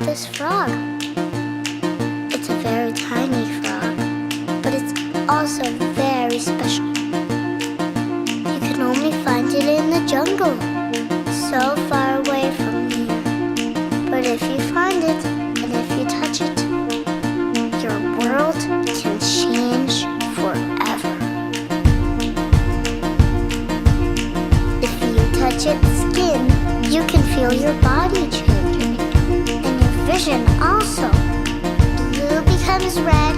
this frog. It's a very tiny frog, but it's also very special. You can only find it in the jungle, so far away from here. But if you find it, and if you touch it, your world can change forever. If you touch its skin, you can feel your body changing, and your vision also. Blue becomes red,